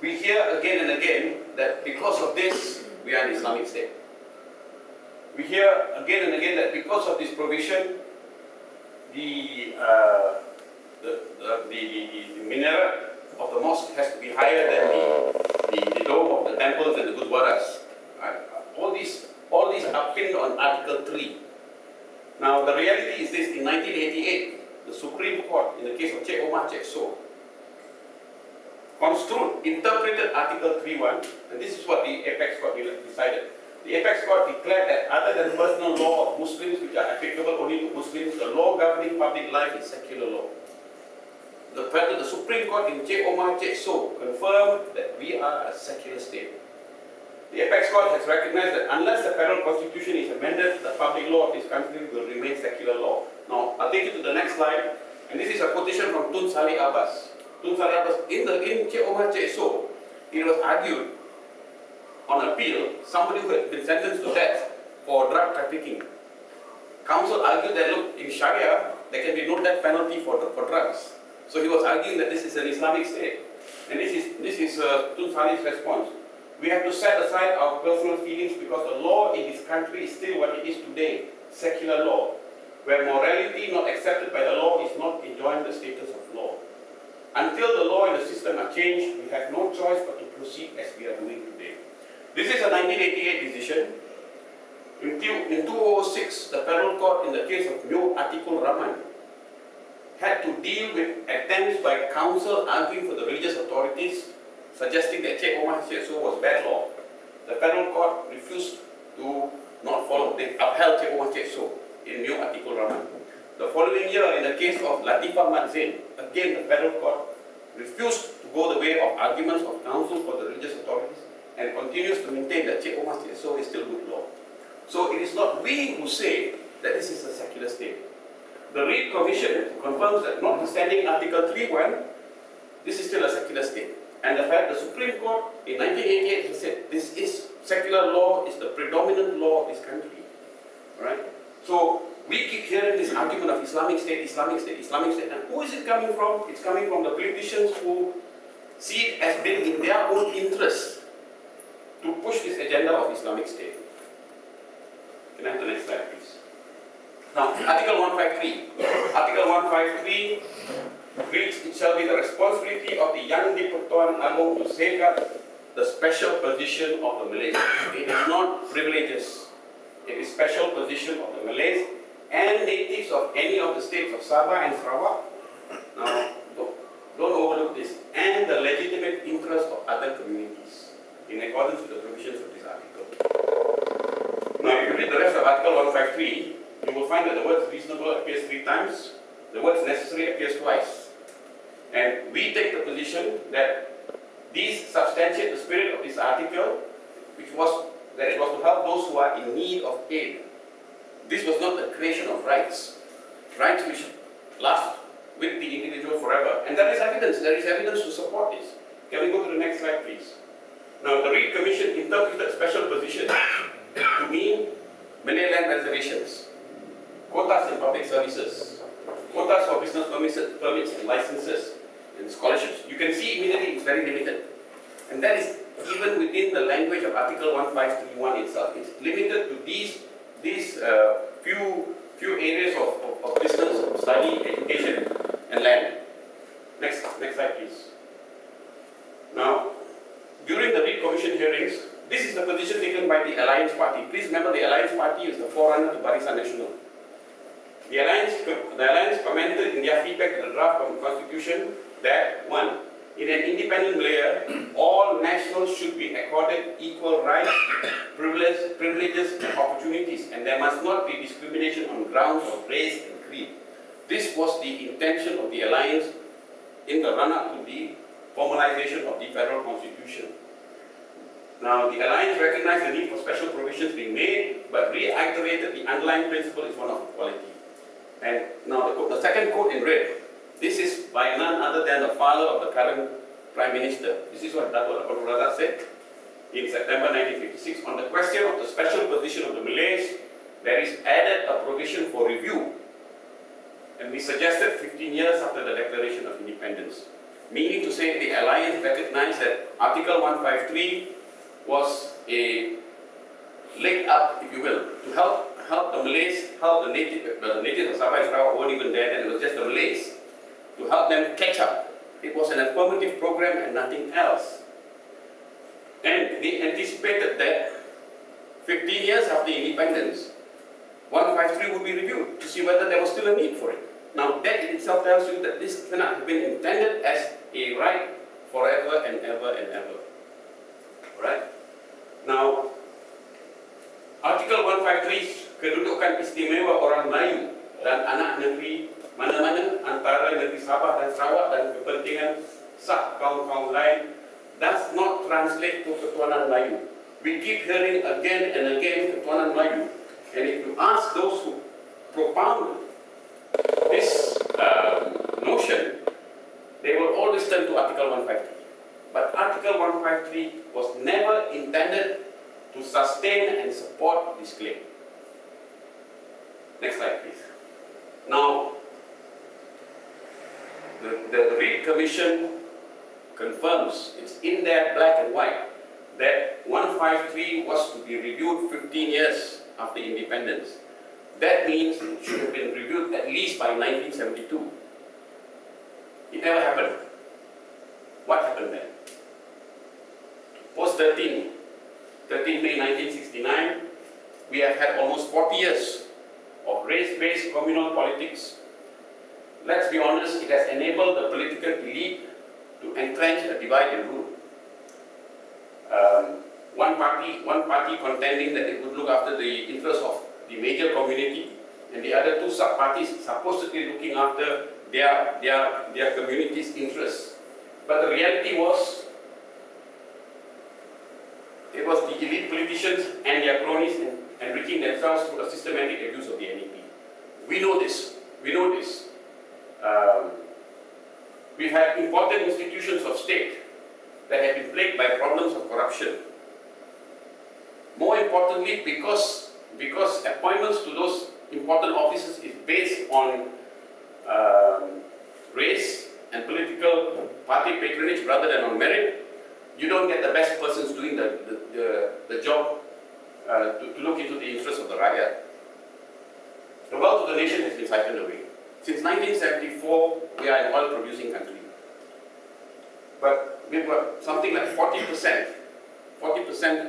we hear again and again that because of this, we are an Islamic state. We hear again and again that because of this provision, the minaret of the mosque has to be higher than the dome of the temples and the gurdwaras. All these are pinned on Article 3. Now, the reality is this: in 1988, the Supreme Court, in the case of Cik Omar Cik So, interpreted Article 3.1, and this is what the Apex Court decided. The Apex Court declared that other than personal law of Muslims, which are applicable only to Muslims, the law governing public life is secular law. The Supreme Court in Cik Omar Cik So confirmed that we are a secular state. The Apex Court has recognized that unless the federal constitution is amended, the public law of this country will remain secular law. Now, I'll take you to the next slide, and this is a quotation from Tun Saleh Abbas. Tun Saleh Abbas, in Cik Omar Cik So, it was argued on appeal, somebody who had been sentenced to death for drug trafficking. Counsel argued that, look, in Sharia, there can be no death penalty for drugs. So he was arguing that this is an Islamic state. And this is Tun Saleh's response. We have to set aside our personal feelings because the law in this country is still what it is today, secular law, where morality not accepted by the law is not enjoying the status of law. Until the law and the system are changed, we have no choice but to proceed as we are doing today. This is a 1988 decision. In 2006, the federal court in the case of Murut Atikul Rahman had to deal with attempts by counsel arguing for the religious authorities, suggesting that Cik Omar Cik So was bad law. The federal court refused to not follow. They upheld Cik Omar Cik So in Murut Atikul Rahman. The following year, in the case of Latifah Mat Zain, again the federal court refused to go the way of arguments of counsel for the religious authorities and continues to maintain that Cik Omar Cik So is still good law. So it is not we who say that this is a secular state. The Reid Commission confirms that notwithstanding Article 3.1, this is still a secular state. And the fact the Supreme Court in 1988 has said this is secular law is the predominant law of this country. Right? So we keep hearing this argument of Islamic State, Islamic State, Islamic State. And who is it coming from? It's coming from the politicians who see it as being in their own interest to push this agenda of Islamic State. Can I have the next slide, please? Now, Article 153. Article 153 reads, it shall be the responsibility of the Yang di-Pertuan Agong to safeguard the special position of the Malays. It is not privileges. It is special position of the Malays and natives of any of the states of Sabah and Sarawak. Now, don't overlook this. And the legitimate interest of other communities in accordance with the provisions of this article. Now, if you read the rest of Article 153, you will find that the word reasonable appears 3 times, the word necessary appears twice. And we take the position that these substantiate the spirit of this article, which was that it was to help those who are in need of aid. This was not the creation of rights. Rights which last with the individual forever. And there is evidence to support this. Can we go to the next slide, please? Now, the Reid Commission interpreted special position to mean Malay land reservations, quotas in public services, quotas for business permits and licenses, and scholarships. You can see immediately it's very limited. And that is even within the language of Article 1531 itself. It's limited to these few areas of business, study, education, and land. Next slide, please. Now, during the Reid Commission hearings, this is the position taken by the Alliance Party. Please remember, the Alliance Party is the forerunner to Barisan Nasional. The Alliance commented in their feedback to the draft Constitution that 1. In an independent Malaya, all nationals should be accorded equal rights, privileges, and opportunities, and there must not be discrimination on grounds of race and creed. This was the intention of the Alliance in the run-up to the formalization of the Federal Constitution. Now, the Alliance recognized the need for special provisions being made, but reiterated the underlying principle is one of equality. And now, the second quote in red. This is by none other than the father of the current Prime Minister. This is what Dato' Abdul Razak said in September 1956. On the question of the special position of the Malays, there is added a provision for review. And we suggested 15 years after the Declaration of Independence. Meaning to say the Alliance recognized that Article 153 was a leg up, if you will, to help the Malays, help the natives of Sabah and Sarawak weren't even there, and it was just the Malays, to help them catch up. It was an affirmative program and nothing else. And they anticipated that 15 years after independence, 153 would be reviewed to see whether there was still a need for it. Now that in itself tells you that this cannot have been intended as a right forever and ever and ever. Alright? Now, Artikel 153 kedudukan istimewa orang Melayu dan anak negeri mana-mana antara negeri Sabah dan Sarawak dan kepentingan sah kaum-kaum lain does not translate to ketuanan Melayu. We keep hearing again and again ketuanan Melayu, and if you ask those who propound this notion, they will always turn to Article 153. But Article 153 was never intended to sustain and support this claim. Next slide, please. Now, the Reid Commission confirms, it's in there black and white, that 153 was to be reviewed 15 years after independence. That means it should have been reviewed at least by 1972. It never happened. What happened then? Post 13 May 1969, we have had almost 40 years of race-based communal politics. Let's be honest, it has enabled the political elite to entrench a divide and rule. One party contending that it would look after the interests of the major community, and the other two sub-parties supposedly looking after their community's interests. But the reality was, it was the elite politicians and their cronies enriching themselves through the systematic abuse of the NEP. We know this. We know this. We've had important institutions of state that have been plagued by problems of corruption. More importantly, because appointments to those important offices is based on race and political party patronage rather than on merit, you don't get the best persons doing the job to look into the interests of the Rakyat. The wealth of the nation has been siphoned away. Since 1974, we are an oil-producing country. But we've got something like 40%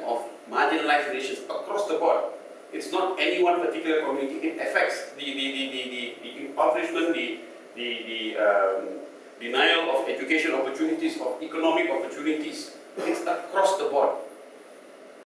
of marginalized nations across the board. It's not any one particular community. It affects the impoverishment, the denial of education opportunities, of economic opportunities. It's across the board.